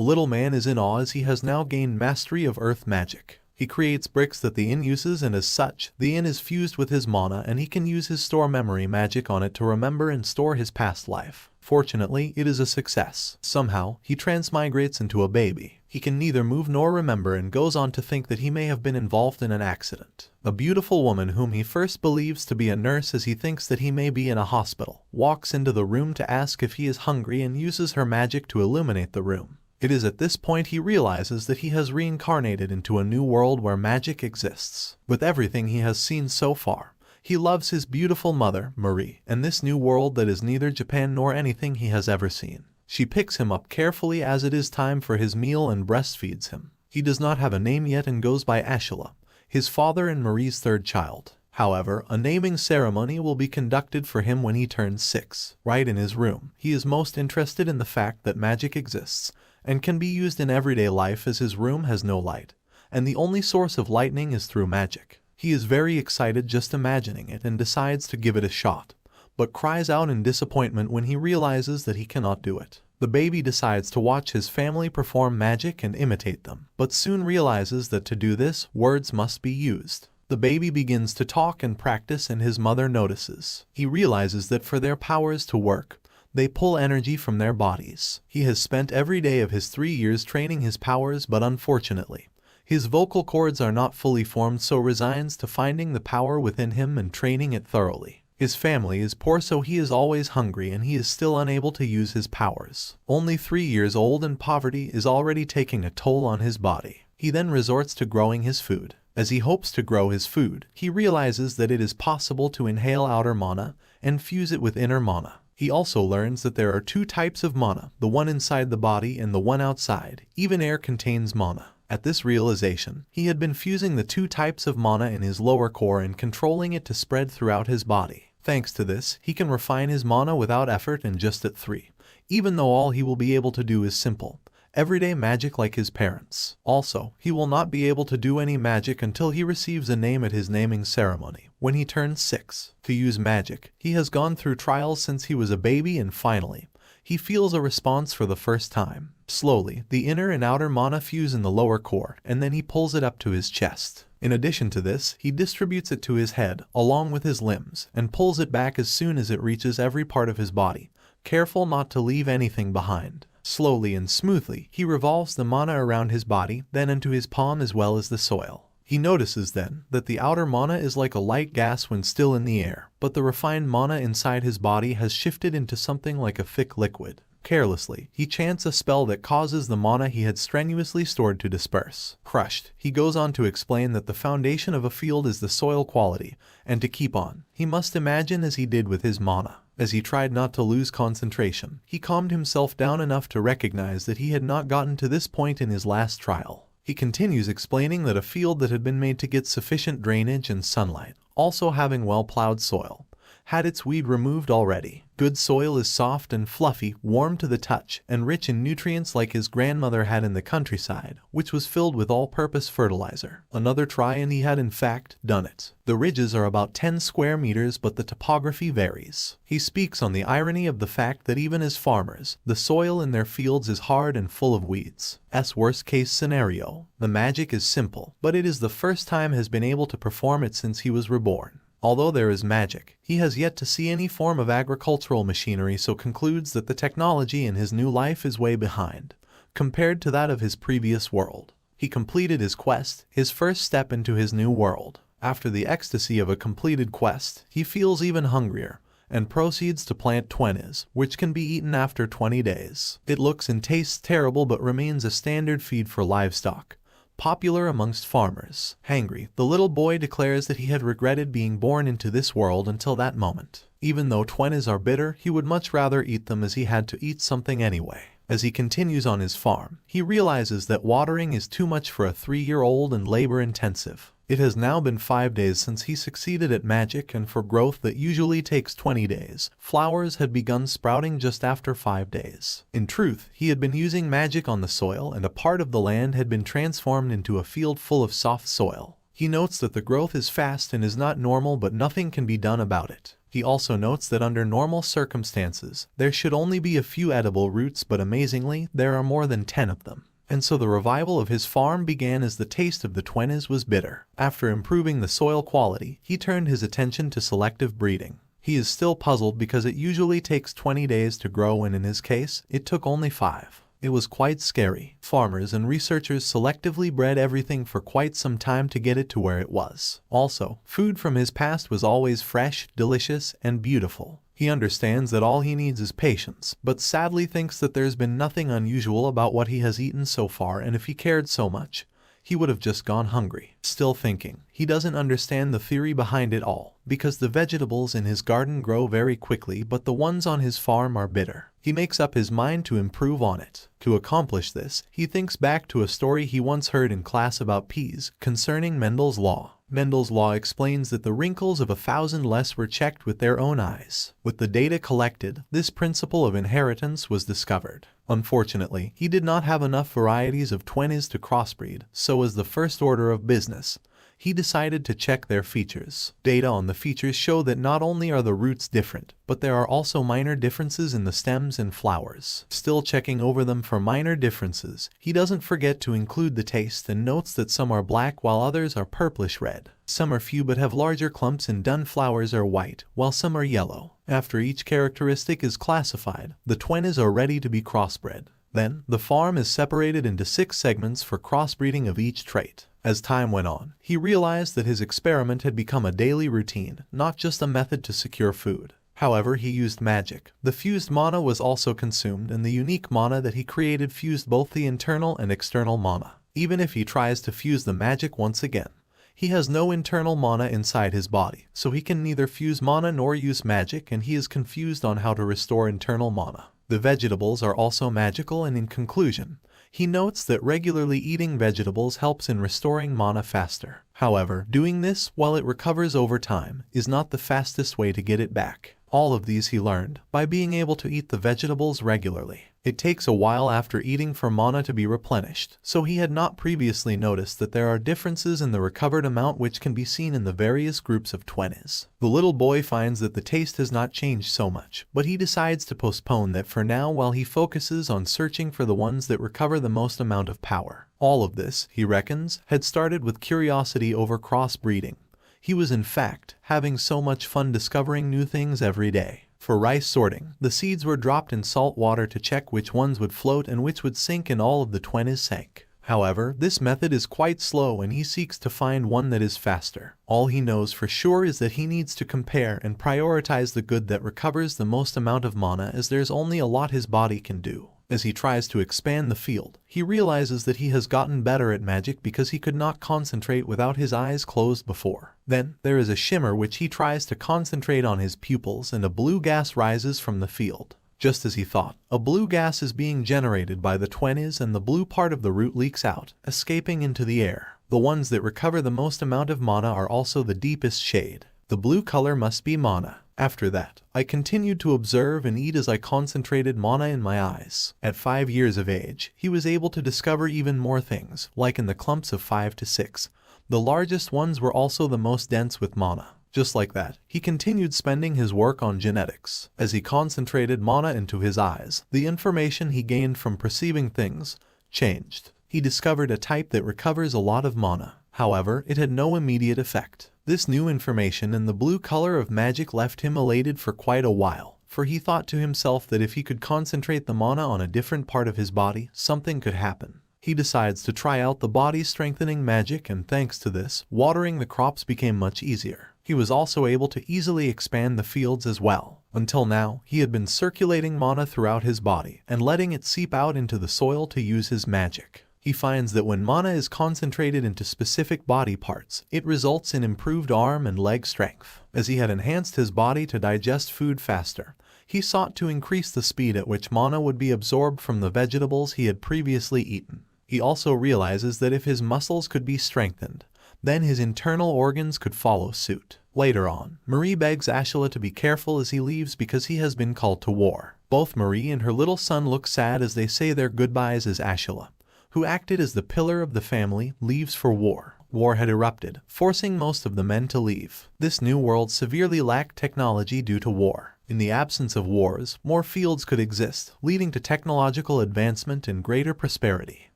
The little man is in awe as he has now gained mastery of earth magic. He creates bricks that the inn uses, and as such, the inn is fused with his mana and he can use his store memory magic on it to remember and store his past life. Fortunately, it is a success. Somehow, he transmigrates into a baby. He can neither move nor remember and goes on to think that he may have been involved in an accident. A beautiful woman whom he first believes to be a nurse as he thinks that he may be in a hospital, walks into the room to ask if he is hungry and uses her magic to illuminate the room. It is at this point he realizes that he has reincarnated into a new world where magic exists. With everything he has seen so far, he loves his beautiful mother, Marie, and this new world that is neither Japan nor anything he has ever seen. She picks him up carefully as it is time for his meal and breastfeeds him. He does not have a name yet and goes by Ashila, his father and Marie's third child. However, a naming ceremony will be conducted for him when he turns 6. Right in his room, he is most interested in the fact that magic exists and can be used in everyday life as his room has no light, and the only source of lightning is through magic. He is very excited just imagining it and decides to give it a shot, but cries out in disappointment when he realizes that he cannot do it. The baby decides to watch his family perform magic and imitate them, but soon realizes that to do this, words must be used. The baby begins to talk and practice and his mother notices. He realizes that for their powers to work, they pull energy from their bodies. He has spent every day of his 3 years training his powers, but unfortunately, his vocal cords are not fully formed, so resigns to finding the power within him and training it thoroughly. His family is poor, so he is always hungry and he is still unable to use his powers. Only 3 years old and poverty is already taking a toll on his body. He then resorts to growing his food. As he hopes to grow his food, he realizes that it is possible to inhale outer mana and fuse it with inner mana. He also learns that there are 2 types of mana, the one inside the body and the one outside. Even air contains mana. At this realization, he had been fusing the 2 types of mana in his lower core and controlling it to spread throughout his body. Thanks to this, he can refine his mana without effort and just at 3, even though all he will be able to do is simple, everyday magic like his parents. Also, he will not be able to do any magic until he receives a name at his naming ceremony, when he turns 6. To use magic, he has gone through trials since he was a baby and finally, he feels a response for the first time. Slowly, the inner and outer mana fuse in the lower core, and then he pulls it up to his chest. In addition to this, he distributes it to his head, along with his limbs, and pulls it back as soon as it reaches every part of his body, careful not to leave anything behind. Slowly and smoothly, he revolves the mana around his body, then into his palm as well as the soil. He notices then that the outer mana is like a light gas when still in the air, but the refined mana inside his body has shifted into something like a thick liquid. Carelessly, he chants a spell that causes the mana he had strenuously stored to disperse. Crushed, he goes on to explain that the foundation of a field is the soil quality, and to keep on, he must imagine as he did with his mana. As he tried not to lose concentration, he calmed himself down enough to recognize that he had not gotten to this point in his last trial. He continues explaining that a field that had been made to get sufficient drainage and sunlight, also having well-plowed soil, had its weed removed already. Good soil is soft and fluffy, warm to the touch, and rich in nutrients like his grandmother had in the countryside, which was filled with all-purpose fertilizer. Another try and he had in fact done it. The ridges are about 10 square meters, but the topography varies. He speaks on the irony of the fact that even as farmers, the soil in their fields is hard and full of weeds. As worst-case scenario, the magic is simple, but it is the first time has been able to perform it since he was reborn. Although there is magic, he has yet to see any form of agricultural machinery, so concludes that the technology in his new life is way behind, compared to that of his previous world. He completed his quest, his first step into his new world. After the ecstasy of a completed quest, he feels even hungrier, and proceeds to plant 20s, which can be eaten after 20 days. It looks and tastes terrible but remains a standard feed for livestock, popular amongst farmers. Hangry, the little boy declares that he had regretted being born into this world until that moment. Even though 20s are bitter, he would much rather eat them as he had to eat something anyway. As he continues on his farm, he realizes that watering is too much for a 3-year-old and labor-intensive. It has now been 5 days since he succeeded at magic, and for growth that usually takes 20 days, flowers had begun sprouting just after 5 days. In truth, he had been using magic on the soil, and a part of the land had been transformed into a field full of soft soil. He notes that the growth is fast and is not normal, but nothing can be done about it. He also notes that under normal circumstances, there should only be a few edible roots, but amazingly, there are more than 10 of them. And so the revival of his farm began as the taste of the twenties was bitter. After improving the soil quality, he turned his attention to selective breeding. He is still puzzled because it usually takes 20 days to grow, and in his case, it took only 5. It was quite scary. Farmers and researchers selectively bred everything for quite some time to get it to where it was. Also, food from his past was always fresh, delicious, and beautiful. He understands that all he needs is patience, but sadly thinks that there's been nothing unusual about what he has eaten so far, and if he cared so much, he would have just gone hungry. Still thinking, he doesn't understand the theory behind it all, because the vegetables in his garden grow very quickly, but the ones on his farm are bitter. He makes up his mind to improve on it. To accomplish this, he thinks back to a story he once heard in class about peas, concerning Mendel's law. Mendel's law explains that the wrinkles of 1,000 less were checked with their own eyes. With the data collected, this principle of inheritance was discovered. Unfortunately, he did not have enough varieties of twenties to crossbreed, so as the first order of business, he decided to check their features. Data on the features show that not only are the roots different, but there are also minor differences in the stems and flowers. Still checking over them for minor differences, he doesn't forget to include the taste and notes that some are black while others are purplish red. Some are few but have larger clumps, and dun flowers are white, while some are yellow. After each characteristic is classified, the twenties are ready to be crossbred. Then, the farm is separated into 6 segments for crossbreeding of each trait. As time went on, he realized that his experiment had become a daily routine, not just a method to secure food. However, he used magic. The fused mana was also consumed, and the unique mana that he created fused both the internal and external mana. Even if he tries to fuse the magic once again, he has no internal mana inside his body, so he can neither fuse mana nor use magic, and he is confused on how to restore internal mana. The vegetables are also magical, and in conclusion, he notes that regularly eating vegetables helps in restoring mana faster. However, doing this while it recovers over time is not the fastest way to get it back. All of these he learned by being able to eat the vegetables regularly. It takes a while after eating for mana to be replenished, so he had not previously noticed that there are differences in the recovered amount which can be seen in the various groups of twenties. The little boy finds that the taste has not changed so much, but he decides to postpone that for now while he focuses on searching for the ones that recover the most amount of power. All of this, he reckons, had started with curiosity over crossbreeding. He was in fact having so much fun discovering new things every day. For rice sorting, the seeds were dropped in salt water to check which ones would float and which would sink, and all of the twenties sank. However, this method is quite slow, and he seeks to find one that is faster. All he knows for sure is that he needs to compare and prioritize the good that recovers the most amount of mana, as there's only a lot his body can do. As he tries to expand the field, he realizes that he has gotten better at magic because he could not concentrate without his eyes closed before. Then, there is a shimmer which he tries to concentrate on his pupils, and a blue gas rises from the field. Just as he thought, a blue gas is being generated by the twenties, and the blue part of the root leaks out, escaping into the air. The ones that recover the most amount of mana are also the deepest shade. The blue color must be mana. After that, I continued to observe and eat as I concentrated mana in my eyes. At 5 years of age, he was able to discover even more things, like in the clumps of 5 to 6. The largest ones were also the most dense with mana. Just like that, he continued spending his work on genetics. As he concentrated mana into his eyes, the information he gained from perceiving things changed. He discovered a type that recovers a lot of mana. However, it had no immediate effect. This new information and the blue color of magic left him elated for quite a while, for he thought to himself that if he could concentrate the mana on a different part of his body, something could happen. He decides to try out the body strengthening magic, and thanks to this, watering the crops became much easier. He was also able to easily expand the fields as well. Until now, he had been circulating mana throughout his body and letting it seep out into the soil to use his magic. He finds that when mana is concentrated into specific body parts, it results in improved arm and leg strength. As he had enhanced his body to digest food faster, he sought to increase the speed at which mana would be absorbed from the vegetables he had previously eaten. He also realizes that if his muscles could be strengthened, then his internal organs could follow suit. Later on, Marie begs Ashila to be careful as he leaves because he has been called to war. Both Marie and her little son look sad as they say their goodbyes as Ashila, who acted as the pillar of the family, leaves for war. War had erupted, forcing most of the men to leave. This new world severely lacked technology due to war. In the absence of wars, more fields could exist, leading to technological advancement and greater prosperity.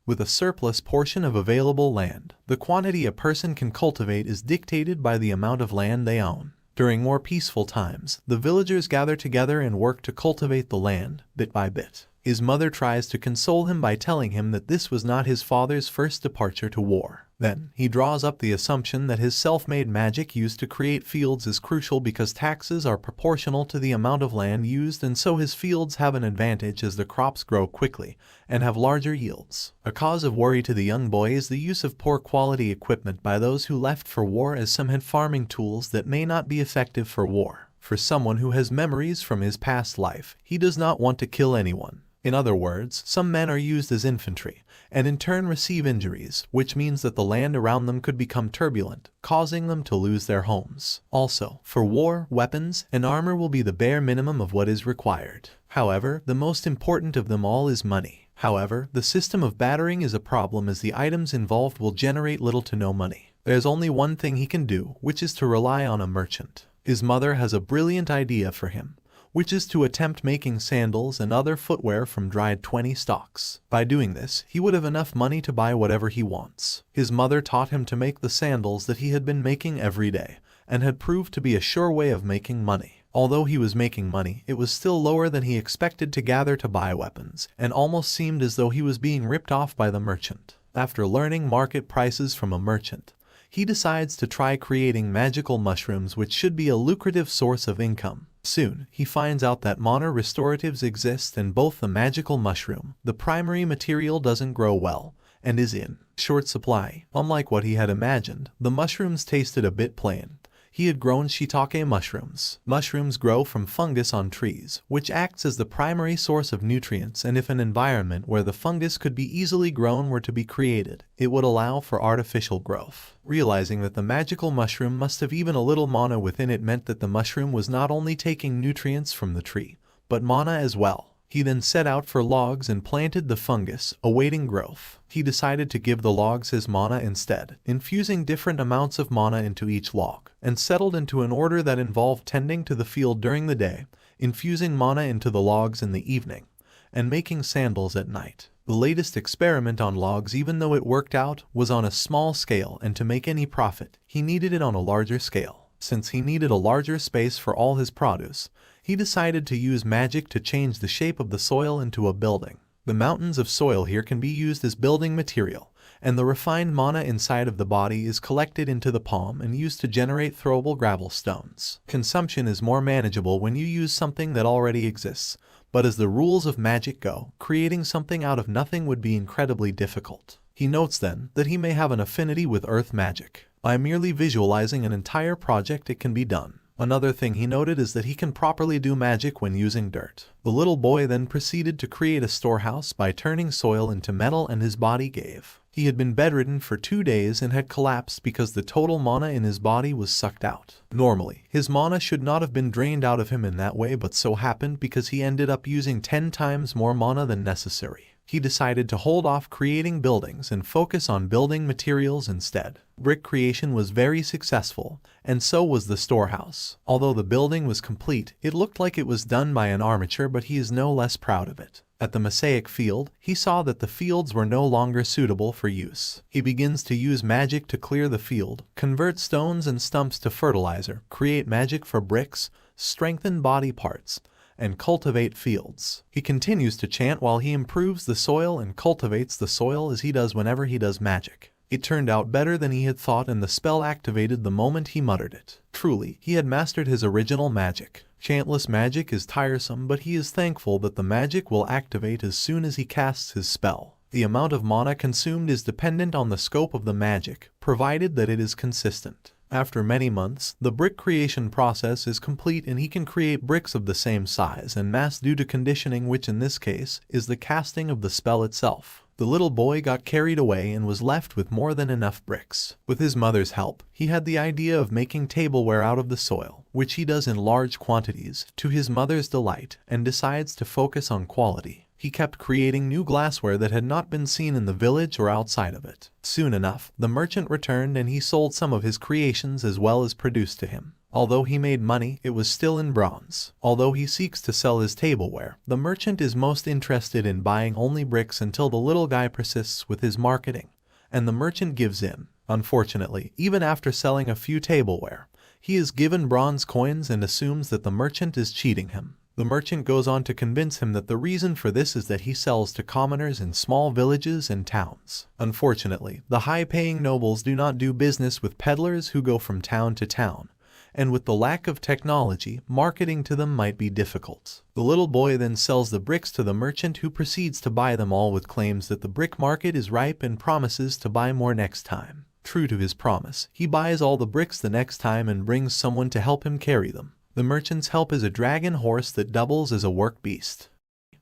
With a surplus portion of available land, the quantity a person can cultivate is dictated by the amount of land they own. During more peaceful times, the villagers gather together and work to cultivate the land, bit by bit. His mother tries to console him by telling him that this was not his father's first departure to war. Then, he draws up the assumption that his self-made magic used to create fields is crucial because taxes are proportional to the amount of land used, and so his fields have an advantage as the crops grow quickly and have larger yields. A cause of worry to the young boy is the use of poor quality equipment by those who left for war, as some had farming tools that may not be effective for war. For someone who has memories from his past life, he does not want to kill anyone. In other words, some men are used as infantry, and in turn receive injuries, which means that the land around them could become turbulent, causing them to lose their homes. Also, for war, weapons and armor will be the bare minimum of what is required. However, the most important of them all is money. However, the system of battering is a problem as the items involved will generate little to no money. There's only one thing he can do, which is to rely on a merchant. His mother has a brilliant idea for him, which is to attempt making sandals and other footwear from dried 20 stalks. By doing this, he would have enough money to buy whatever he wants. His mother taught him to make the sandals that he had been making every day, and had proved to be a sure way of making money. Although he was making money, it was still lower than he expected to gather to buy weapons, and almost seemed as though he was being ripped off by the merchant. After learning market prices from a merchant, he decides to try creating magical mushrooms, which should be a lucrative source of income. Soon, he finds out that mana restoratives exist, and both the magical mushroom, the primary material, doesn't grow well, and is in short supply. Unlike what he had imagined, the mushrooms tasted a bit plain. He had grown shiitake mushrooms. Mushrooms grow from fungus on trees, which acts as the primary source of nutrients, and if an environment where the fungus could be easily grown were to be created, it would allow for artificial growth. Realizing that the magical mushroom must have even a little mana within it meant that the mushroom was not only taking nutrients from the tree, but mana as well. He then set out for logs and planted the fungus, awaiting growth. He decided to give the logs his mana instead, infusing different amounts of mana into each log, and settled into an order that involved tending to the field during the day, infusing mana into the logs in the evening, and making sandals at night. The latest experiment on logs, even though it worked out, was on a small scale, and to make any profit, he needed it on a larger scale. Since he needed a larger space for all his produce, he decided to use magic to change the shape of the soil into a building. The mountains of soil here can be used as building material, and the refined mana inside of the body is collected into the palm and used to generate throwable gravel stones. Consumption is more manageable when you use something that already exists, but as the rules of magic go, creating something out of nothing would be incredibly difficult. He notes then that he may have an affinity with earth magic. By merely visualizing an entire project, it can be done. Another thing he noted is that he can properly do magic when using dirt. The little boy then proceeded to create a storehouse by turning soil into metal, and his body gave. He had been bedridden for 2 days and had collapsed because the total mana in his body was sucked out. Normally, his mana should not have been drained out of him in that way, but so happened because he ended up using 10 times more mana than necessary. He decided to hold off creating buildings and focus on building materials instead. Brick creation was very successful, and so was the storehouse. Although the building was complete, it looked like it was done by an amateur, but he is no less proud of it. At the mosaic field, he saw that the fields were no longer suitable for use. He begins to use magic to clear the field, convert stones and stumps to fertilizer, create magic for bricks, strengthen body parts, and cultivate fields. He continues to chant while he improves the soil and cultivates the soil as he does whenever he does magic. It turned out better than he had thought, and the spell activated the moment he muttered it. Truly, he had mastered his original magic. Chantless magic is tiresome, but he is thankful that the magic will activate as soon as he casts his spell. The amount of mana consumed is dependent on the scope of the magic, provided that it is consistent. After many months, the brick creation process is complete, and he can create bricks of the same size and mass due to conditioning, which in this case is the casting of the spell itself. The little boy got carried away and was left with more than enough bricks. With his mother's help, he had the idea of making tableware out of the soil, which he does in large quantities, to his mother's delight, and decides to focus on quality. He kept creating new glassware that had not been seen in the village or outside of it. Soon enough, the merchant returned and he sold some of his creations as well as produced to him. Although he made money, it was still in bronze. Although he seeks to sell his tableware, the merchant is most interested in buying only bricks until the little guy persists with his marketing, and the merchant gives in. Unfortunately, even after selling a few tableware, he is given bronze coins and assumes that the merchant is cheating him. The merchant goes on to convince him that the reason for this is that he sells to commoners in small villages and towns. Unfortunately, the high-paying nobles do not do business with peddlers who go from town to town, and with the lack of technology, marketing to them might be difficult. The little boy then sells the bricks to the merchant, who proceeds to buy them all with claims that the brick market is ripe and promises to buy more next time. True to his promise, he buys all the bricks the next time and brings someone to help him carry them. The merchant's help is a dragon horse that doubles as a work beast.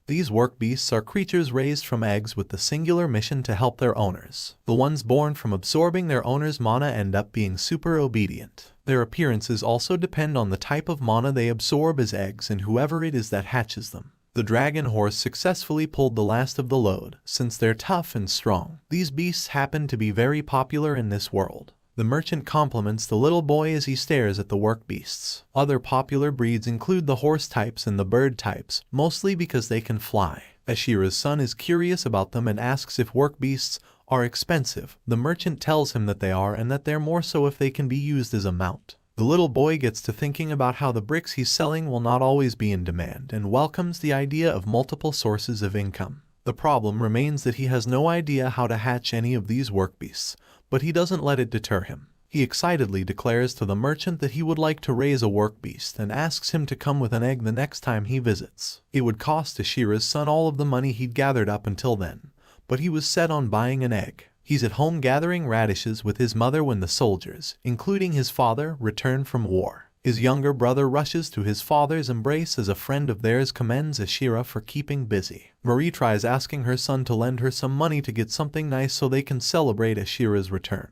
These work beasts are creatures raised from eggs with the singular mission to help their owners. The ones born from absorbing their owner's mana end up being super obedient. Their appearances also depend on the type of mana they absorb as eggs and whoever it is that hatches them. The dragon horse successfully pulled the last of the load, since they're tough and strong. These beasts happen to be very popular in this world. The merchant compliments the little boy as he stares at the work beasts. Other popular breeds include the horse types and the bird types, mostly because they can fly. Ashira's son is curious about them and asks if work beasts are expensive. The merchant tells him that they are and that they're more so if they can be used as a mount. The little boy gets to thinking about how the bricks he's selling will not always be in demand and welcomes the idea of multiple sources of income. The problem remains that he has no idea how to hatch any of these work beasts, but he doesn't let it deter him. He excitedly declares to the merchant that he would like to raise a work beast and asks him to come with an egg the next time he visits. It would cost Ashira's son all of the money he'd gathered up until then, but he was set on buying an egg. He's at home gathering radishes with his mother when the soldiers, including his father, return from war. His younger brother rushes to his father's embrace as a friend of theirs commends Ashira for keeping busy. Marie tries asking her son to lend her some money to get something nice so they can celebrate Ashira's return,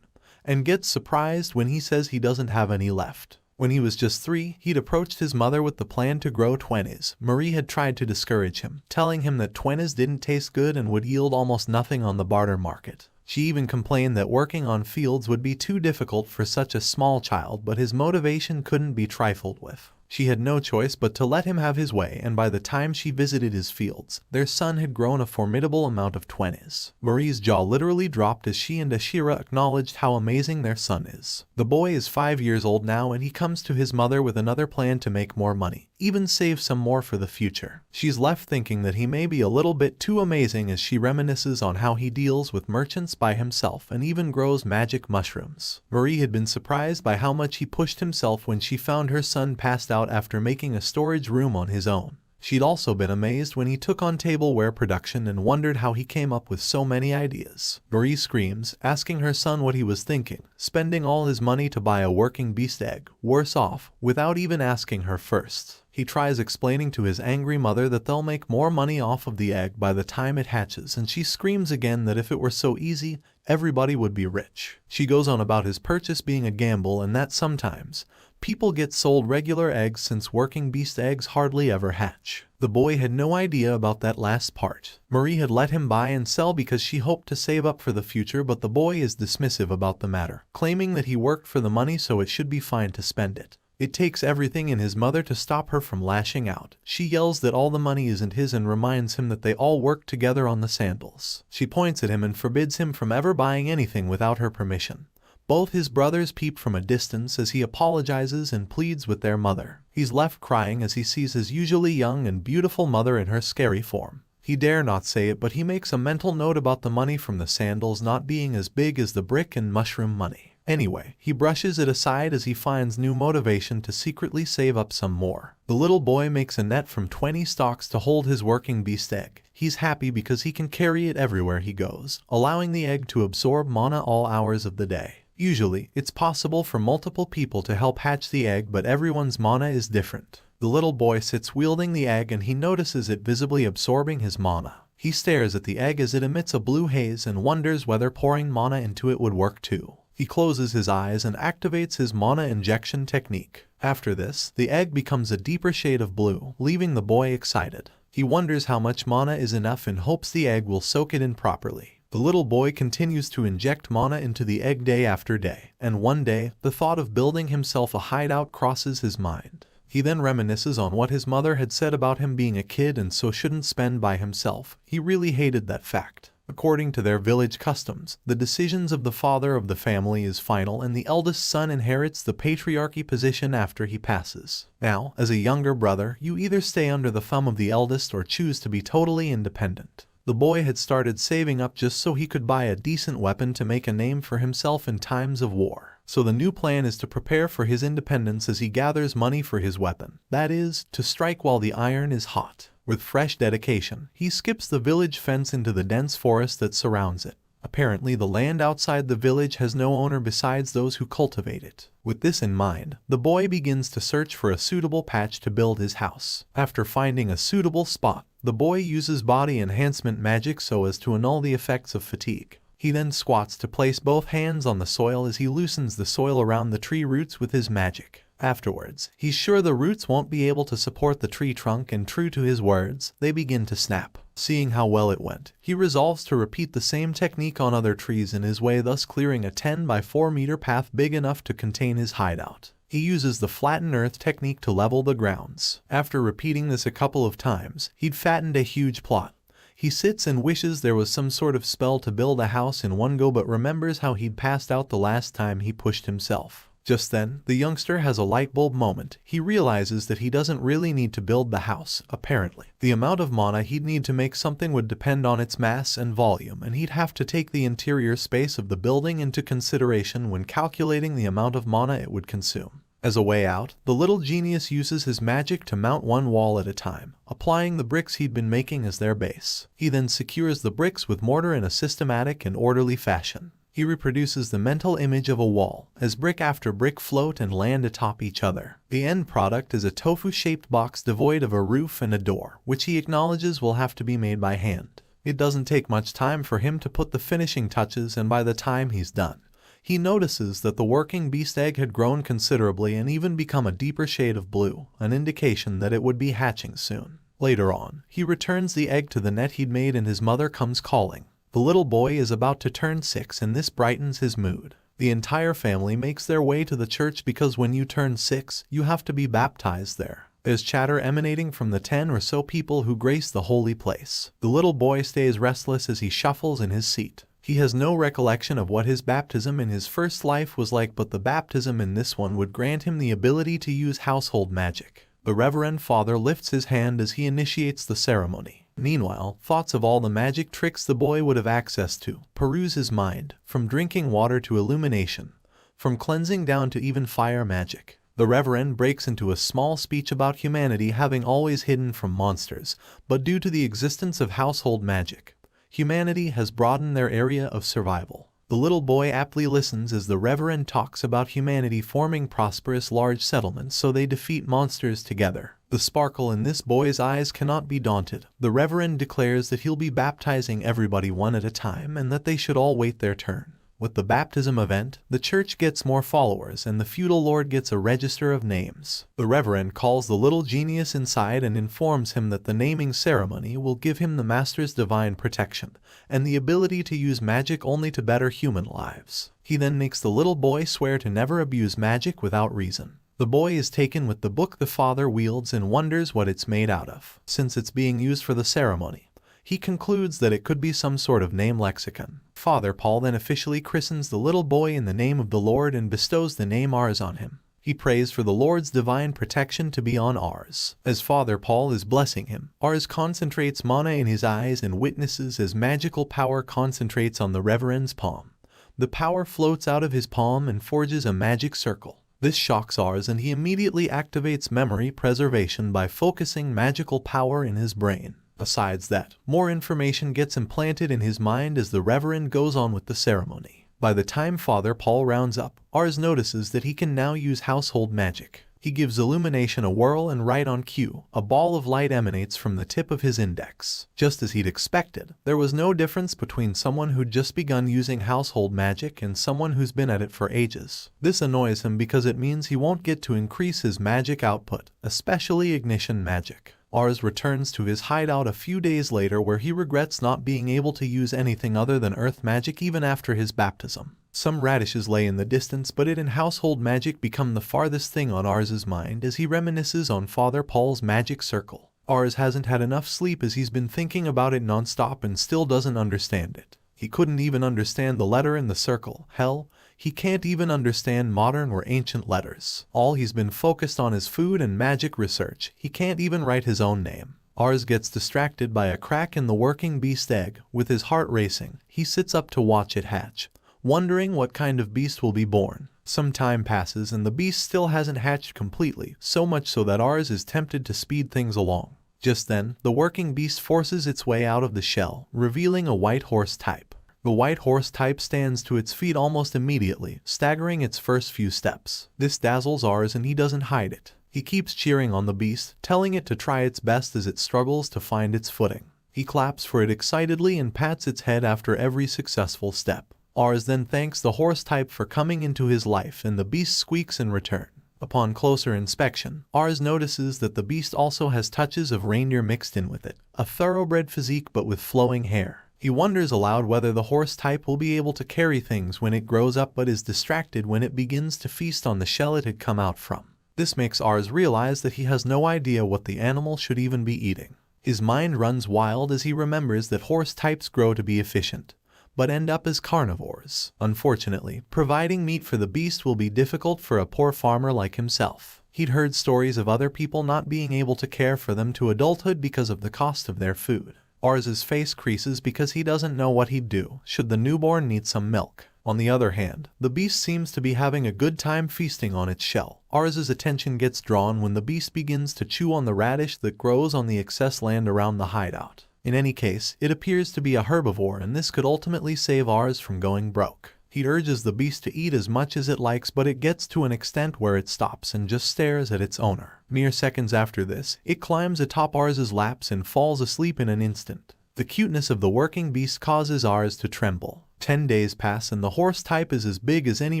and gets surprised when he says he doesn't have any left. When he was just 3, he'd approached his mother with the plan to grow twenties. Marie had tried to discourage him, telling him that twenties didn't taste good and would yield almost nothing on the barter market. She even complained that working on fields would be too difficult for such a small child, but his motivation couldn't be trifled with. She had no choice but to let him have his way, and by the time she visited his fields, their son had grown a formidable amount of twenties. Marie's jaw literally dropped as she and Ashira acknowledged how amazing their son is. The boy is 5 years old now and he comes to his mother with another plan to make more money, even save some more for the future. She's left thinking that he may be a little bit too amazing as she reminisces on how he deals with merchants by himself and even grows magic mushrooms. Marie had been surprised by how much he pushed himself when she found her son passed out after making a storage room on his own. She'd also been amazed when he took on tableware production and wondered how he came up with so many ideas. Marie screams, asking her son what he was thinking, spending all his money to buy a working beast egg, worse off, without even asking her first. He tries explaining to his angry mother that they'll make more money off of the egg by the time it hatches, and she screams again that if it were so easy, everybody would be rich. She goes on about his purchase being a gamble and that sometimes people get sold regular eggs since working beast eggs hardly ever hatch. The boy had no idea about that last part. Marie had let him buy and sell because she hoped to save up for the future, but the boy is dismissive about the matter, claiming that he worked for the money so it should be fine to spend it. It takes everything in his mother to stop her from lashing out. She yells that all the money isn't his and reminds him that they all worked together on the sandals. She points at him and forbids him from ever buying anything without her permission. Both his brothers peep from a distance as he apologizes and pleads with their mother. He's left crying as he sees his usually young and beautiful mother in her scary form. He dare not say it, but he makes a mental note about the money from the sandals not being as big as the brick and mushroom money. Anyway, he brushes it aside as he finds new motivation to secretly save up some more. The little boy makes a net from 20 stalks to hold his working beast egg. He's happy because he can carry it everywhere he goes, allowing the egg to absorb mana all hours of the day. Usually, it's possible for multiple people to help hatch the egg, but everyone's mana is different. The little boy sits wielding the egg and he notices it visibly absorbing his mana. He stares at the egg as it emits a blue haze and wonders whether pouring mana into it would work too. He closes his eyes and activates his mana injection technique. After this, the egg becomes a deeper shade of blue, leaving the boy excited. He wonders how much mana is enough and hopes the egg will soak it in properly. The little boy continues to inject mana into the egg day after day, and one day, the thought of building himself a hideout crosses his mind. He then reminisces on what his mother had said about him being a kid and so shouldn't spend by himself. He really hated that fact. According to their village customs, the decisions of the father of the family is final and the eldest son inherits the patriarchy position after he passes. Now, as a younger brother, you either stay under the thumb of the eldest or choose to be totally independent. The boy had started saving up just so he could buy a decent weapon to make a name for himself in times of war. So the new plan is to prepare for his independence as he gathers money for his weapon. That is, to strike while the iron is hot. With fresh dedication, he skips the village fence into the dense forest that surrounds it. Apparently, the land outside the village has no owner besides those who cultivate it. With this in mind, the boy begins to search for a suitable patch to build his house. After finding a suitable spot, the boy uses body enhancement magic so as to annul the effects of fatigue. He then squats to place both hands on the soil as he loosens the soil around the tree roots with his magic. Afterwards, he's sure the roots won't be able to support the tree trunk, and true to his words, they begin to snap. Seeing how well it went, he resolves to repeat the same technique on other trees in his way, thus clearing a 10 by 4 meter path big enough to contain his hideout. He uses the flatten earth technique to level the grounds. After repeating this a couple of times, he'd fattened a huge plot. He sits and wishes there was some sort of spell to build a house in one go, but remembers how he'd passed out the last time he pushed himself. Just then, the youngster has a light bulb moment. He realizes that he doesn't really need to build the house, apparently. The amount of mana he'd need to make something would depend on its mass and volume, and he'd have to take the interior space of the building into consideration when calculating the amount of mana it would consume. As a way out, the little genius uses his magic to mount one wall at a time, applying the bricks he'd been making as their base. He then secures the bricks with mortar in a systematic and orderly fashion. He reproduces the mental image of a wall, as brick after brick float and land atop each other. The end product is a tofu-shaped box devoid of a roof and a door, which he acknowledges will have to be made by hand. It doesn't take much time for him to put the finishing touches, and by the time he's done, he notices that the working beast egg had grown considerably and even become a deeper shade of blue, an indication that it would be hatching soon. Later on, he returns the egg to the net he'd made and his mother comes calling. The little boy is about to turn 6 and this brightens his mood. The entire family makes their way to the church because when you turn 6, you have to be baptized there. There's chatter emanating from the 10 or so people who grace the holy place. The little boy stays restless as he shuffles in his seat. He has no recollection of what his baptism in his first life was like, but the baptism in this one would grant him the ability to use household magic. The Reverend Father lifts his hand as he initiates the ceremony. Meanwhile, thoughts of all the magic tricks the boy would have access to peruse his mind, from drinking water to illumination, from cleansing down to even fire magic. The Reverend breaks into a small speech about humanity having always hidden from monsters, but due to the existence of household magic, humanity has broadened their area of survival. The little boy aptly listens as the Reverend talks about humanity forming prosperous large settlements so they defeat monsters together. The sparkle in this boy's eyes cannot be daunted. The Reverend declares that he'll be baptizing everybody one at a time and that they should all wait their turn. With the baptism event, the church gets more followers and the feudal lord gets a register of names. The Reverend calls the little genius inside and informs him that the naming ceremony will give him the Master's divine protection and the ability to use magic only to better human lives. He then makes the little boy swear to never abuse magic without reason. The boy is taken with the book the father wields and wonders what it's made out of. Since it's being used for the ceremony, he concludes that it could be some sort of name lexicon. Father Paul then officially christens the little boy in the name of the Lord and bestows the name Ars on him. He prays for the Lord's divine protection to be on Ars. As Father Paul is blessing him, Ars concentrates mana in his eyes and witnesses as magical power concentrates on the Reverend's palm. The power floats out of his palm and forges a magic circle. This shocks Ars and he immediately activates memory preservation by focusing magical power in his brain. Besides that, more information gets implanted in his mind as the Reverend goes on with the ceremony. By the time Father Paul rounds up, Ars notices that he can now use household magic. He gives illumination a whirl and right on cue, a ball of light emanates from the tip of his index. Just as he'd expected, there was no difference between someone who'd just begun using household magic and someone who's been at it for ages. This annoys him because it means he won't get to increase his magic output, especially ignition magic. Ars returns to his hideout a few days later where he regrets not being able to use anything other than earth magic even after his baptism. Some radishes lay in the distance, but it and household magic become the farthest thing on Ars's mind as he reminisces on Father Paul's magic circle. Ars hasn't had enough sleep as he's been thinking about it non-stop and still doesn't understand it. He couldn't even understand the letter in the circle. Hell, he can't even understand modern or ancient letters. All he's been focused on is food and magic research. He can't even write his own name. Ars gets distracted by a crack in the working beast egg. With his heart racing, he sits up to watch it hatch, wondering what kind of beast will be born. Some time passes and the beast still hasn't hatched completely, so much so that Ars is tempted to speed things along. Just then, the working beast forces its way out of the shell, revealing a white horse type. The white horse type stands to its feet almost immediately, staggering its first few steps. This dazzles Ars and he doesn't hide it. He keeps cheering on the beast, telling it to try its best as it struggles to find its footing. He claps for it excitedly and pats its head after every successful step. Ars then thanks the horse type for coming into his life and the beast squeaks in return. Upon closer inspection, Ars notices that the beast also has touches of reindeer mixed in with it, a thoroughbred physique but with flowing hair. He wonders aloud whether the horse type will be able to carry things when it grows up but is distracted when it begins to feast on the shell it had come out from. This makes Ars realize that he has no idea what the animal should even be eating. His mind runs wild as he remembers that horse types grow to be efficient, but end up as carnivores. Unfortunately, providing meat for the beast will be difficult for a poor farmer like himself. He'd heard stories of other people not being able to care for them to adulthood because of the cost of their food. Ars's face creases because he doesn't know what he'd do should the newborn need some milk. On the other hand, the beast seems to be having a good time feasting on its shell. Ars's attention gets drawn when the beast begins to chew on the radish that grows on the excess land around the hideout. In any case, it appears to be a herbivore and this could ultimately save Ars from going broke. He urges the beast to eat as much as it likes, but it gets to an extent where it stops and just stares at its owner. Mere seconds after this, it climbs atop Ars's laps and falls asleep in an instant. The cuteness of the working beast causes Ars to tremble. 10 days pass and the horse type is as big as any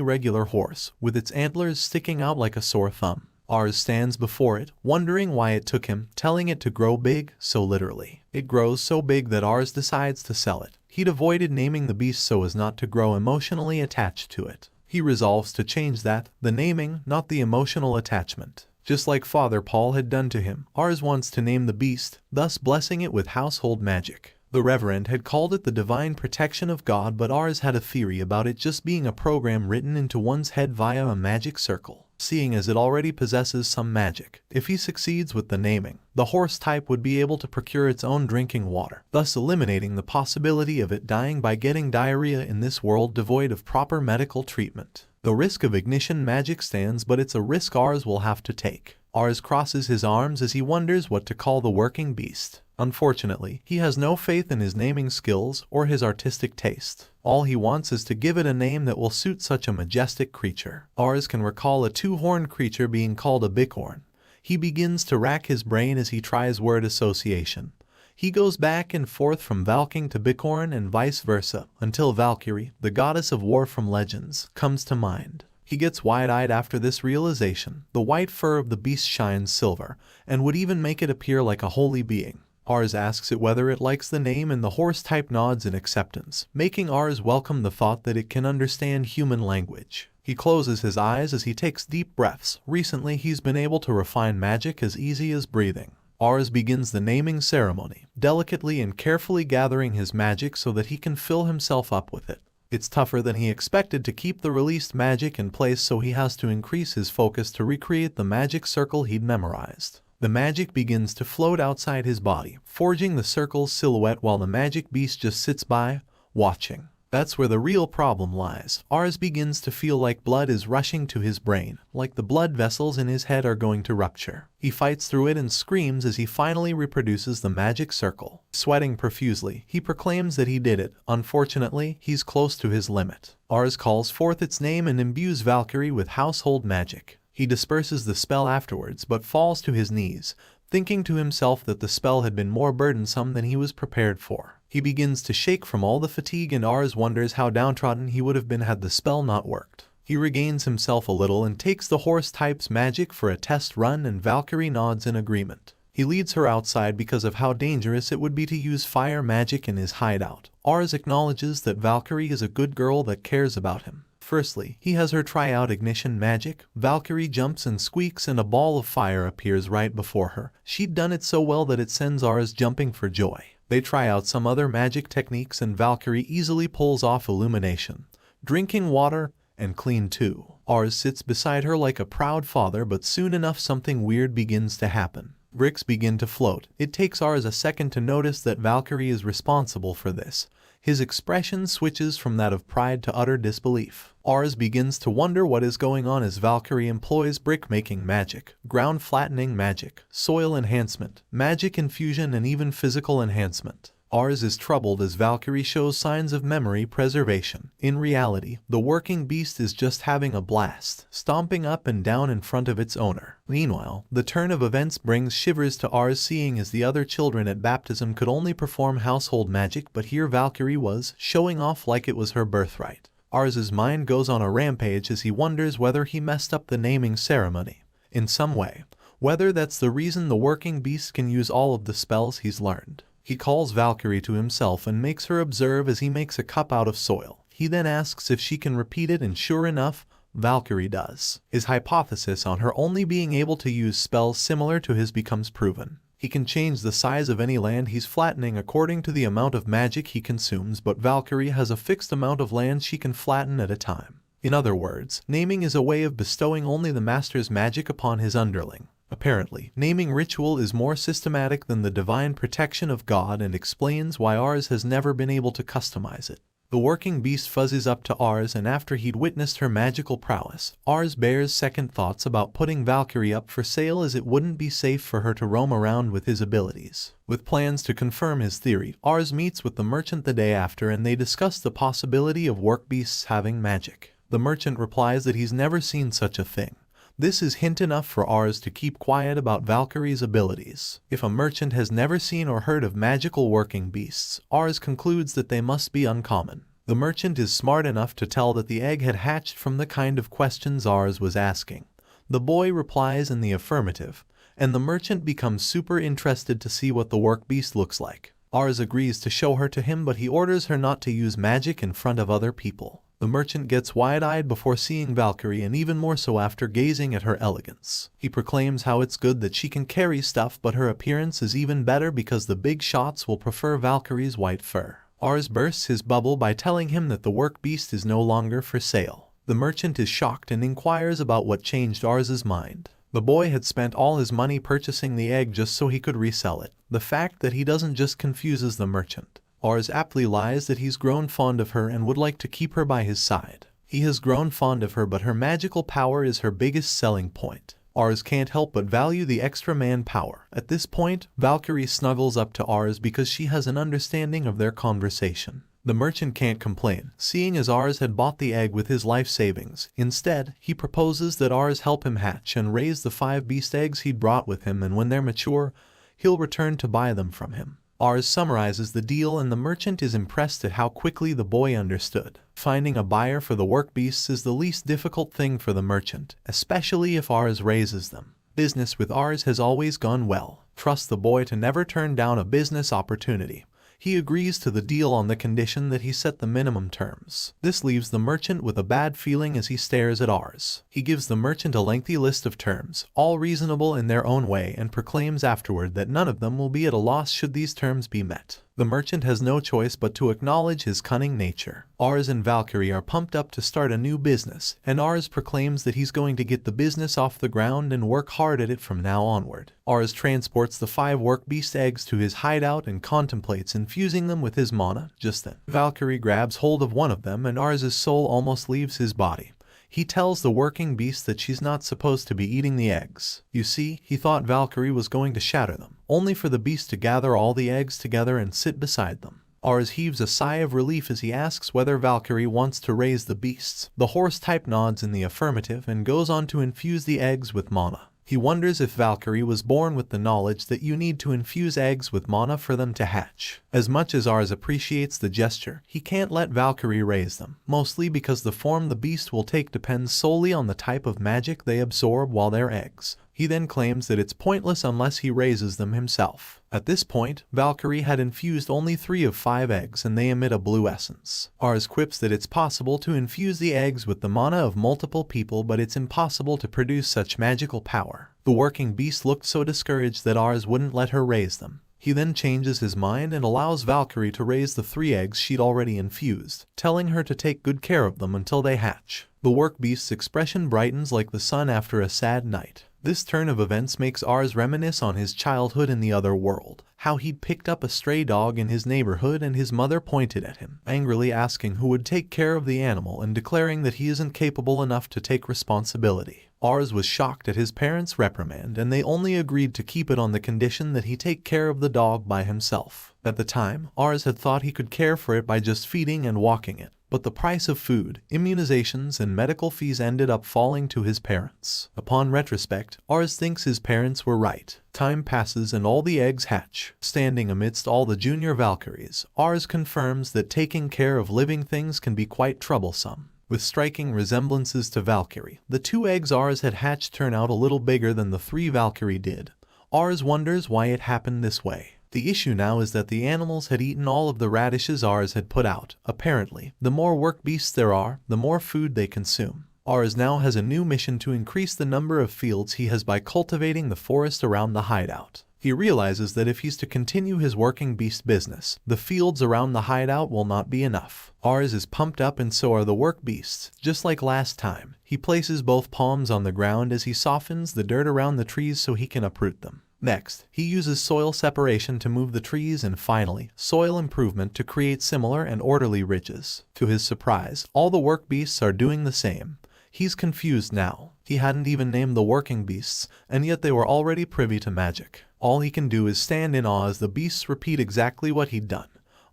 regular horse, with its antlers sticking out like a sore thumb. Ars stands before it, wondering why it took him, telling it to grow big so literally. It grows so big that Ars decides to sell it. He'd avoided naming the beast so as not to grow emotionally attached to it. He resolves to change that, the naming, not the emotional attachment. Just like Father Paul had done to him, Ars wants to name the beast, thus blessing it with household magic. The Reverend had called it the divine protection of God, but Ars had a theory about it just being a program written into one's head via a magic circle. Seeing as it already possesses some magic, if he succeeds with the naming, the horse type would be able to procure its own drinking water, thus eliminating the possibility of it dying by getting diarrhea in this world devoid of proper medical treatment. The risk of ignition magic stands, but it's a risk Ars will have to take. Ars crosses his arms as he wonders what to call the working beast. Unfortunately, he has no faith in his naming skills or his artistic taste. All he wants is to give it a name that will suit such a majestic creature. Ars can recall a two-horned creature being called a bicorn. He begins to rack his brain as he tries word association. He goes back and forth from Valking to bicorn and vice versa, until Valkyrie, the goddess of war from legends, comes to mind. He gets wide-eyed after this realization. The white fur of the beast shines silver, and would even make it appear like a holy being. Ars asks it whether it likes the name and the horse type nods in acceptance, making Ars welcome the thought that it can understand human language. He closes his eyes as he takes deep breaths. Recently he's been able to refine magic as easy as breathing. Ars begins the naming ceremony, delicately and carefully gathering his magic so that he can fill himself up with it. It's tougher than he expected to keep the released magic in place, so he has to increase his focus to recreate the magic circle he'd memorized. The magic begins to float outside his body, forging the circle's silhouette while the magic beast just sits by, watching. That's where the real problem lies. Ars begins to feel like blood is rushing to his brain, like the blood vessels in his head are going to rupture. He fights through it and screams as he finally reproduces the magic circle. Sweating profusely, he proclaims that he did it. Unfortunately, he's close to his limit. Ars calls forth its name and imbues Valkyrie with household magic. He disperses the spell afterwards, but falls to his knees, thinking to himself that the spell had been more burdensome than he was prepared for. He begins to shake from all the fatigue, and Ars wonders how downtrodden he would have been had the spell not worked. He regains himself a little and takes the horse type's magic for a test run, and Valkyrie nods in agreement. He leads her outside because of how dangerous it would be to use fire magic in his hideout. Ars acknowledges that Valkyrie is a good girl that cares about him. Firstly, he has her try out ignition magic. Valkyrie jumps and squeaks and a ball of fire appears right before her. She'd done it so well that it sends Ars jumping for joy. They try out some other magic techniques and Valkyrie easily pulls off illumination, drinking water, and clean too. Ars sits beside her like a proud father, but soon enough something weird begins to happen. Bricks begin to float. It takes Ars a second to notice that Valkyrie is responsible for this. His expression switches from that of pride to utter disbelief. Ars begins to wonder what is going on as Valkyrie employs brick-making magic, ground-flattening magic, soil enhancement, magic infusion, and even physical enhancement. Ars is troubled as Valkyrie shows signs of memory preservation. In reality, the working beast is just having a blast, stomping up and down in front of its owner. Meanwhile, the turn of events brings shivers to Ars, seeing as the other children at baptism could only perform household magic, but here Valkyrie was, showing off like it was her birthright. Ars's mind goes on a rampage as he wonders whether he messed up the naming ceremony in some way, whether that's the reason the working beast can use all of the spells he's learned. He calls Valkyrie to himself and makes her observe as he makes a cup out of soil. He then asks if she can repeat it, and sure enough, Valkyrie does. His hypothesis on her only being able to use spells similar to his becomes proven. He can change the size of any land he's flattening according to the amount of magic he consumes, but Valkyrie has a fixed amount of land she can flatten at a time. In other words, naming is a way of bestowing only the master's magic upon his underling. Apparently, naming ritual is more systematic than the divine protection of God and explains why Ars has never been able to customize it. The working beast fuzzes up to Ars, and after he'd witnessed her magical prowess, Ars bears second thoughts about putting Valkyrie up for sale as it wouldn't be safe for her to roam around with his abilities. With plans to confirm his theory, Ars meets with the merchant the day after and they discuss the possibility of work beasts having magic. The merchant replies that he's never seen such a thing. This is hint enough for Ars to keep quiet about Valkyrie's abilities. If a merchant has never seen or heard of magical working beasts, Ars concludes that they must be uncommon. The merchant is smart enough to tell that the egg had hatched from the kind of questions Ars was asking. The boy replies in the affirmative, and the merchant becomes super interested to see what the work beast looks like. Ars agrees to show her to him, but he orders her not to use magic in front of other people. The merchant gets wide-eyed before seeing Valkyrie, and even more so after gazing at her elegance. He proclaims how it's good that she can carry stuff, but her appearance is even better because the big shots will prefer Valkyrie's white fur. Ars bursts his bubble by telling him that the work beast is no longer for sale. The merchant is shocked and inquires about what changed Ars's mind. The boy had spent all his money purchasing the egg just so he could resell it. The fact that he doesn't just confuses the merchant. Ars aptly lies that he's grown fond of her and would like to keep her by his side. He has grown fond of her, but her magical power is her biggest selling point. Ars can't help but value the extra manpower. At this point, Valkyrie snuggles up to Ars because she has an understanding of their conversation. The merchant can't complain, seeing as Ars had bought the egg with his life savings. Instead, he proposes that Ars help him hatch and raise the 5 beast eggs he'd brought with him, and when they're mature, he'll return to buy them from him. Ars summarizes the deal, and the merchant is impressed at how quickly the boy understood. Finding a buyer for the work beasts is the least difficult thing for the merchant, especially if Ars raises them. Business with Ars has always gone well. Trust the boy to never turn down a business opportunity. He agrees to the deal on the condition that he set the minimum terms. This leaves the merchant with a bad feeling as he stares at Ars. He gives the merchant a lengthy list of terms, all reasonable in their own way, and proclaims afterward that none of them will be at a loss should these terms be met. The merchant has no choice but to acknowledge his cunning nature. Ars and Valkyrie are pumped up to start a new business, and Ars proclaims that he's going to get the business off the ground and work hard at it from now onward. Ars transports the 5 work beast eggs to his hideout and contemplates infusing them with his mana. Just then, Valkyrie grabs hold of one of them and Ars's soul almost leaves his body. He tells the working beast that she's not supposed to be eating the eggs. You see, he thought Valkyrie was going to shatter them, only for the beast to gather all the eggs together and sit beside them. Ars heaves a sigh of relief as he asks whether Valkyrie wants to raise the beasts. The horse type nods in the affirmative and goes on to infuse the eggs with mana. He wonders if Valkyrie was born with the knowledge that you need to infuse eggs with mana for them to hatch. As much as Ars appreciates the gesture, he can't let Valkyrie raise them, mostly because the form the beast will take depends solely on the type of magic they absorb while they're eggs. He then claims that it's pointless unless he raises them himself. At this point, Valkyrie had infused only 3 of 5 eggs and they emit a blue essence. Ars quips that it's possible to infuse the eggs with the mana of multiple people, but it's impossible to produce such magical power. The working beast looked so discouraged that Ars wouldn't let her raise them. He then changes his mind and allows Valkyrie to raise the 3 eggs she'd already infused, telling her to take good care of them until they hatch. The work beast's expression brightens like the sun after a sad night. This turn of events makes Ars reminisce on his childhood in the other world, how he'd picked up a stray dog in his neighborhood and his mother pointed at him, angrily asking who would take care of the animal and declaring that he isn't capable enough to take responsibility. Ars was shocked at his parents' reprimand and they only agreed to keep it on the condition that he take care of the dog by himself. At the time, Ars had thought he could care for it by just feeding and walking it. But the price of food, immunizations, and medical fees ended up falling to his parents. Upon retrospect, Ars thinks his parents were right. Time passes and all the eggs hatch. Standing amidst all the junior Valkyries, Ars confirms that taking care of living things can be quite troublesome. With striking resemblances to Valkyrie, the 2 eggs Ars had hatched turn out a little bigger than the 3 Valkyrie did. Ars wonders why it happened this way. The issue now is that the animals had eaten all of the radishes Ars had put out. Apparently, the more work beasts there are, the more food they consume. Ars now has a new mission to increase the number of fields he has by cultivating the forest around the hideout. He realizes that if he's to continue his working beast business, the fields around the hideout will not be enough. Ars is pumped up and so are the work beasts. Just like last time, he places both palms on the ground as he softens the dirt around the trees so he can uproot them. Next, he uses soil separation to move the trees and finally, soil improvement to create similar and orderly ridges. To his surprise, all the work beasts are doing the same. He's confused now. He hadn't even named the working beasts, and yet they were already privy to magic. All he can do is stand in awe as the beasts repeat exactly what he'd done.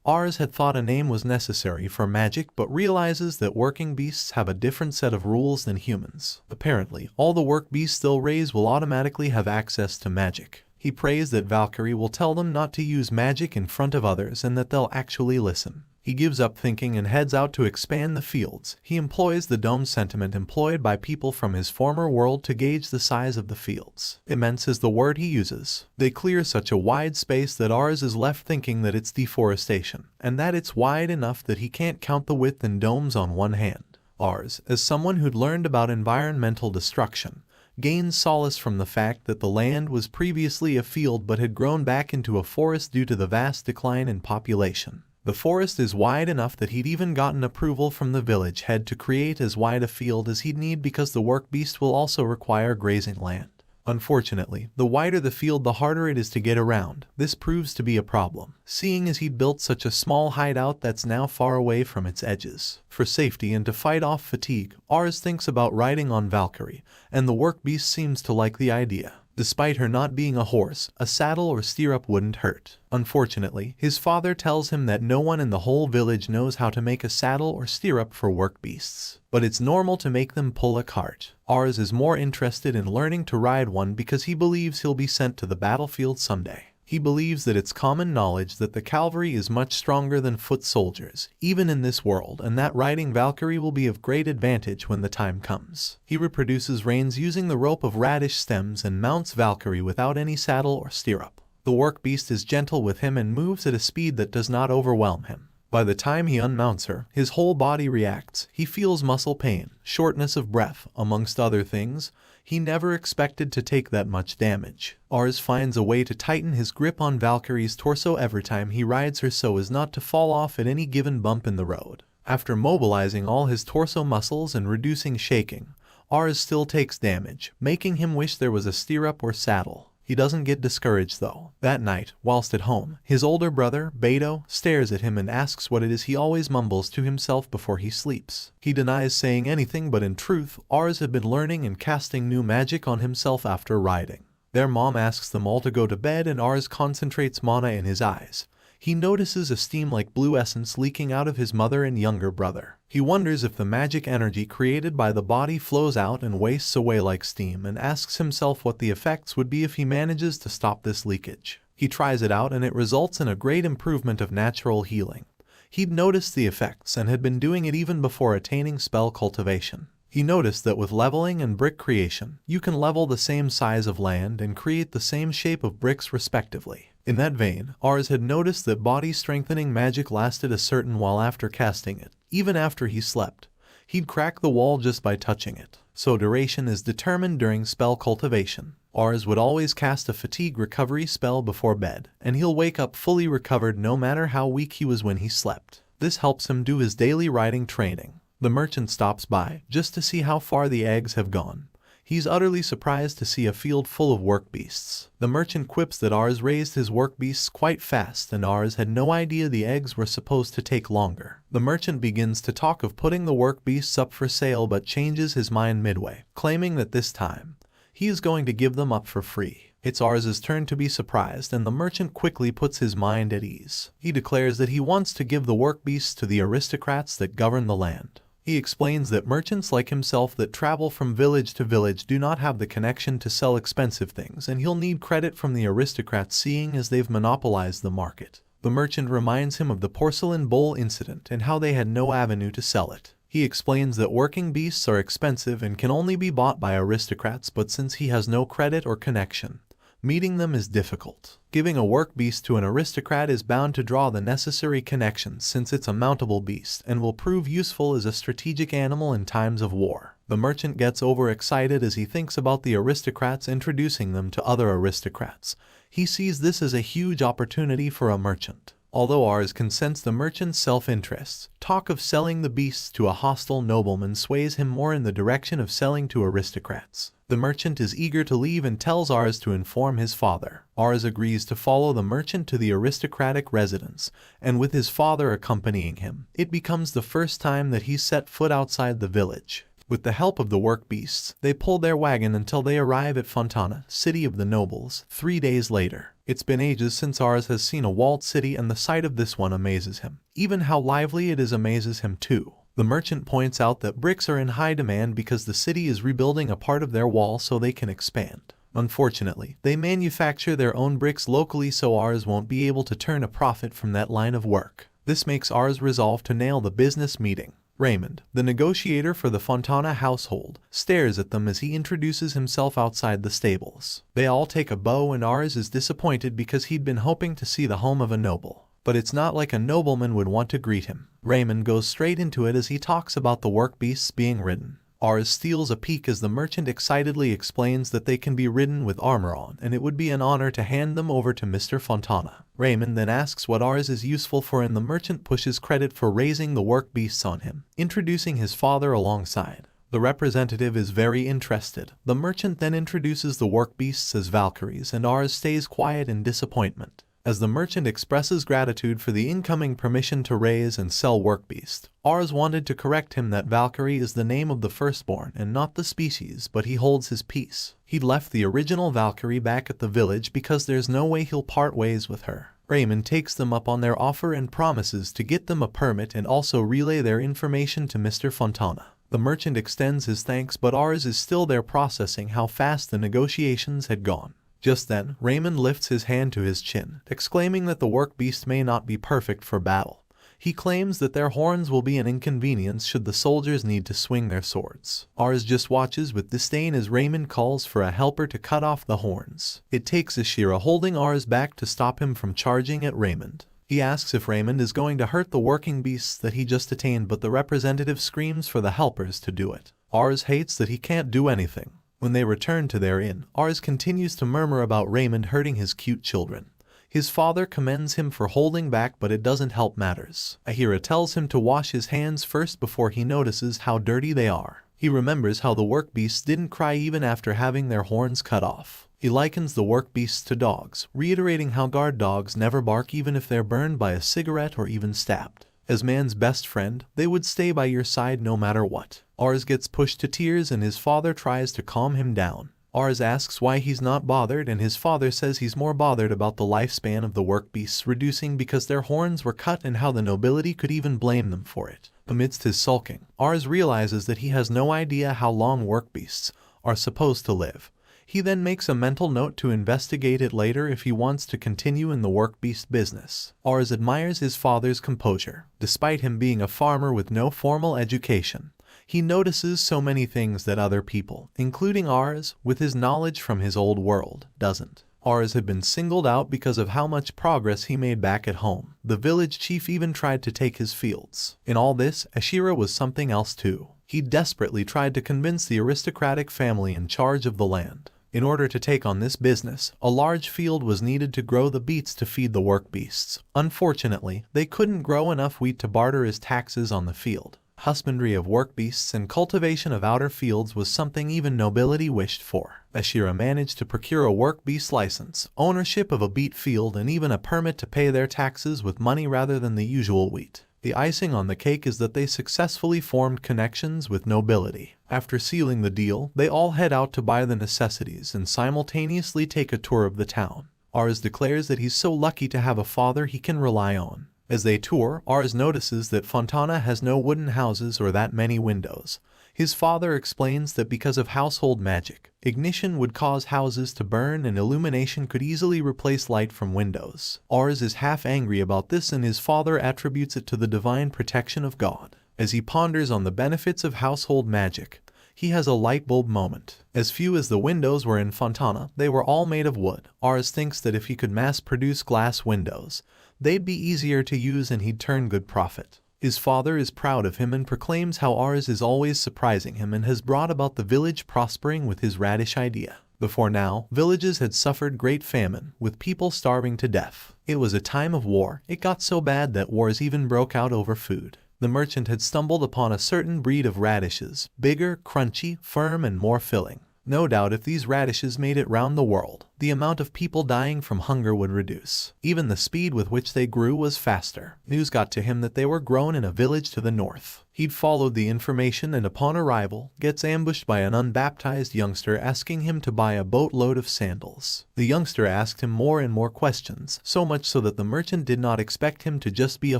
Ars had thought a name was necessary for magic but realizes that working beasts have a different set of rules than humans. Apparently, all the work beasts they'll raise will automatically have access to magic. He prays that Valkyrie will tell them not to use magic in front of others and that they'll actually listen. He gives up thinking and heads out to expand the fields. He employs the dome sentiment employed by people from his former world to gauge the size of the fields. Immense is the word he uses. They clear such a wide space that Ars is left thinking that it's deforestation, and that it's wide enough that he can't count the width in domes on one hand. Ars, as someone who'd learned about environmental destruction, gains solace from the fact that the land was previously a field but had grown back into a forest due to the vast decline in population. The forest is wide enough that he'd even gotten approval from the village head to create as wide a field as he'd need because the work beast will also require grazing land. Unfortunately, the wider the field the harder it is to get around. This proves to be a problem, seeing as he'd built such a small hideout that's now far away from its edges. For safety and to fight off fatigue, Ars thinks about riding on Valkyrie, and the work beast seems to like the idea. Despite her not being a horse, a saddle or stirrup wouldn't hurt. Unfortunately, his father tells him that no one in the whole village knows how to make a saddle or stirrup for work beasts. But it's normal to make them pull a cart. Ars is more interested in learning to ride one because he believes he'll be sent to the battlefield someday. He believes that it's common knowledge that the cavalry is much stronger than foot soldiers, even in this world, and that riding Valkyrie will be of great advantage when the time comes. He reproduces reins using the rope of radish stems and mounts Valkyrie without any saddle or stirrup. The work beast is gentle with him and moves at a speed that does not overwhelm him. By the time he unmounts her, his whole body reacts. He feels muscle pain, shortness of breath, amongst other things. He never expected to take that much damage. Ars finds a way to tighten his grip on Valkyrie's torso every time he rides her so as not to fall off at any given bump in the road. After mobilizing all his torso muscles and reducing shaking, Ars still takes damage, making him wish there was a stirrup or saddle. He doesn't get discouraged though. That night, whilst at home, his older brother, Beto, stares at him and asks what it is he always mumbles to himself before he sleeps. He denies saying anything, but in truth, Ars had been learning and casting new magic on himself after riding. Their mom asks them all to go to bed and Ars concentrates mana in his eyes. He notices a steam-like blue essence leaking out of his mother and younger brother. He wonders if the magic energy created by the body flows out and wastes away like steam and asks himself what the effects would be if he manages to stop this leakage. He tries it out and it results in a great improvement of natural healing. He'd noticed the effects and had been doing it even before attaining spell cultivation. He noticed that with leveling and brick creation, you can level the same size of land and create the same shape of bricks respectively. In that vein, Ars had noticed that body strengthening magic lasted a certain while after casting it. Even after he slept, he'd crack the wall just by touching it. So duration is determined during spell cultivation. Ars would always cast a fatigue recovery spell before bed, and he'll wake up fully recovered no matter how weak he was when he slept. This helps him do his daily riding training. The merchant stops by, just to see how far the eggs have gone. He's utterly surprised to see a field full of work beasts. The merchant quips that Ars raised his work beasts quite fast and Ars had no idea the eggs were supposed to take longer. The merchant begins to talk of putting the work beasts up for sale but changes his mind midway, claiming that this time, he is going to give them up for free. It's Ars's turn to be surprised and the merchant quickly puts his mind at ease. He declares that he wants to give the work beasts to the aristocrats that govern the land. He explains that merchants like himself that travel from village to village do not have the connection to sell expensive things and he'll need credit from the aristocrats seeing as they've monopolized the market. The merchant reminds him of the porcelain bowl incident and how they had no avenue to sell it. He explains that working beasts are expensive and can only be bought by aristocrats but since he has no credit or connection, meeting them is difficult. Giving a work beast to an aristocrat is bound to draw the necessary connections since it's a mountable beast and will prove useful as a strategic animal in times of war. The merchant gets overexcited as he thinks about the aristocrats introducing them to other aristocrats. He sees this as a huge opportunity for a merchant. Although Ars can sense the merchant's self-interest, talk of selling the beasts to a hostile nobleman sways him more in the direction of selling to aristocrats. The merchant is eager to leave and tells Ars to inform his father. Ars agrees to follow the merchant to the aristocratic residence, and with his father accompanying him, it becomes the first time that he's set foot outside the village. With the help of the work beasts, they pull their wagon until they arrive at Fontana, city of the nobles, 3 days later. It's been ages since Ars has seen a walled city and the sight of this one amazes him. Even how lively it is amazes him too. The merchant points out that bricks are in high demand because the city is rebuilding a part of their wall so they can expand. Unfortunately, they manufacture their own bricks locally so Ars won't be able to turn a profit from that line of work. This makes Ars resolve to nail the business meeting. Raymond, the negotiator for the Fontana household, stares at them as he introduces himself outside the stables. They all take a bow and Ars is disappointed because he'd been hoping to see the home of a noble. But it's not like a nobleman would want to greet him. Raymond goes straight into it as he talks about the work beasts being ridden. Ars steals a peek as the merchant excitedly explains that they can be ridden with armor on and it would be an honor to hand them over to Mr. Fontana. Raymond then asks what Ars is useful for and the merchant pushes credit for raising the work beasts on him, introducing his father alongside. The representative is very interested. The merchant then introduces the work beasts as Valkyries and Ars stays quiet in disappointment. As the merchant expresses gratitude for the incoming permission to raise and sell work beast, Ars wanted to correct him that Valkyrie is the name of the firstborn and not the species, but he holds his peace. He'd left the original Valkyrie back at the village because there's no way he'll part ways with her. Raymond takes them up on their offer and promises to get them a permit and also relay their information to Mr. Fontana. The merchant extends his thanks but Ars is still there processing how fast the negotiations had gone. Just then, Raymond lifts his hand to his chin, exclaiming that the work beast may not be perfect for battle. He claims that their horns will be an inconvenience should the soldiers need to swing their swords. Ars just watches with disdain as Raymond calls for a helper to cut off the horns. It takes Ishira holding Ars back to stop him from charging at Raymond. He asks if Raymond is going to hurt the working beasts that he just attained but the representative screams for the helpers to do it. Ars hates that he can't do anything. When they return to their inn, Ars continues to murmur about Raymond hurting his cute children. His father commends him for holding back but it doesn't help matters. Ahira tells him to wash his hands first before he notices how dirty they are. He remembers how the work beasts didn't cry even after having their horns cut off. He likens the work beasts to dogs, reiterating how guard dogs never bark even if they're burned by a cigarette or even stabbed. As man's best friend, they would stay by your side no matter what. Ars gets pushed to tears and his father tries to calm him down. Ars asks why he's not bothered and his father says he's more bothered about the lifespan of the work beasts reducing because their horns were cut and how the nobility could even blame them for it. Amidst his sulking, Ars realizes that he has no idea how long work beasts are supposed to live. He then makes a mental note to investigate it later if he wants to continue in the work beast business. Ars admires his father's composure. Despite him being a farmer with no formal education, He notices so many things that other people, including Ars, with his knowledge from his old world, doesn't. Ars had been singled out because of how much progress he made back at home. The village chief even tried to take his fields. In all this, Ashira was something else too. He desperately tried to convince the aristocratic family in charge of the land. In order to take on this business, a large field was needed to grow the beets to feed the work beasts. Unfortunately, they couldn't grow enough wheat to barter as taxes on the field. Husbandry of work beasts and cultivation of outer fields was something even nobility wished for. Ashira managed to procure a work beast license, ownership of a beet field, and even a permit to pay their taxes with money rather than the usual wheat. The icing on the cake is that they successfully formed connections with nobility. After sealing the deal, they all head out to buy the necessities and simultaneously take a tour of the town. Ars declares that he's so lucky to have a father he can rely on. As they tour, Ars notices that Fontana has no wooden houses or that many windows. His father explains that because of household magic, ignition would cause houses to burn and illumination could easily replace light from windows. Ars is half angry about this and his father attributes it to the divine protection of God. As he ponders on the benefits of household magic, he has a light bulb moment. As few as the windows were in Fontana, they were all made of wood. Ars thinks that if he could mass-produce glass windows, they'd be easier to use and he'd turn good profit. His father is proud of him and proclaims how Ars is always surprising him and has brought about the village prospering with his radish idea. Before now, villages had suffered great famine, with people starving to death. It was a time of war. It got so bad that wars even broke out over food. The merchant had stumbled upon a certain breed of radishes, bigger, crunchy, firm, and more filling. No doubt if these radishes made it round the world, the amount of people dying from hunger would reduce. Even the speed with which they grew was faster. News got to him that they were grown in a village to the north. He'd followed the information and upon arrival, gets ambushed by an unbaptized youngster asking him to buy a boatload of sandals. The youngster asked him more and more questions, so much so that the merchant did not expect him to just be a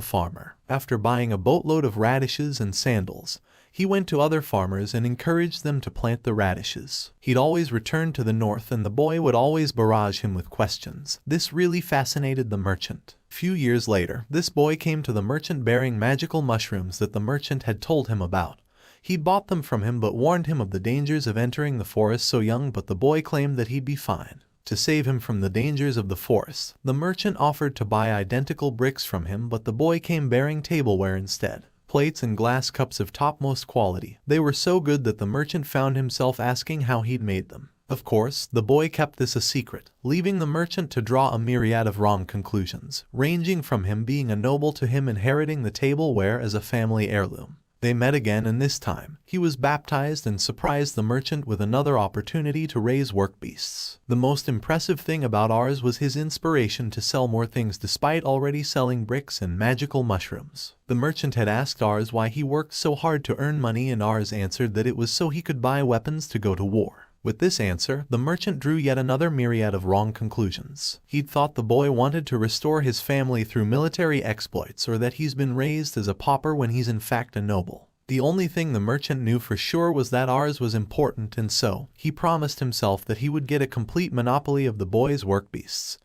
farmer. After buying a boatload of radishes and sandals, he went to other farmers and encouraged them to plant the radishes. He'd always return to the north and the boy would always barrage him with questions. This really fascinated the merchant. Few years later, this boy came to the merchant bearing magical mushrooms that the merchant had told him about. He bought them from him but warned him of the dangers of entering the forest so young, but the boy claimed that he'd be fine. To save him from the dangers of the forest, the merchant offered to buy identical bricks from him, but the boy came bearing tableware instead. Plates and glass cups of topmost quality. They were so good that the merchant found himself asking how he'd made them. Of course, the boy kept this a secret, leaving the merchant to draw a myriad of wrong conclusions, ranging from him being a noble to him inheriting the tableware as a family heirloom. They met again, and this time, he was baptized and surprised the merchant with another opportunity to raise work beasts. The most impressive thing about Ars was his inspiration to sell more things despite already selling bricks and magical mushrooms. The merchant had asked Ars why he worked so hard to earn money, and Ars answered that it was so he could buy weapons to go to war. With this answer, the merchant drew yet another myriad of wrong conclusions. He'd thought the boy wanted to restore his family through military exploits, or that he's been raised as a pauper when he's in fact a noble. The only thing the merchant knew for sure was that Ars was important, and so he promised himself that he would get a complete monopoly of the boy's work beasts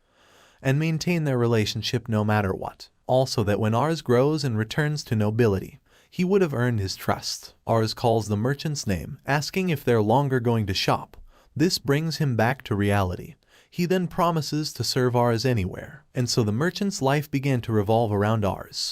and maintain their relationship no matter what. Also that when Ars grows and returns to nobility, he would have earned his trust. Ars calls the merchant's name, asking if they're longer going to shop. This brings him back to reality. He then promises to serve Ars anywhere, and so the merchant's life began to revolve around Ars.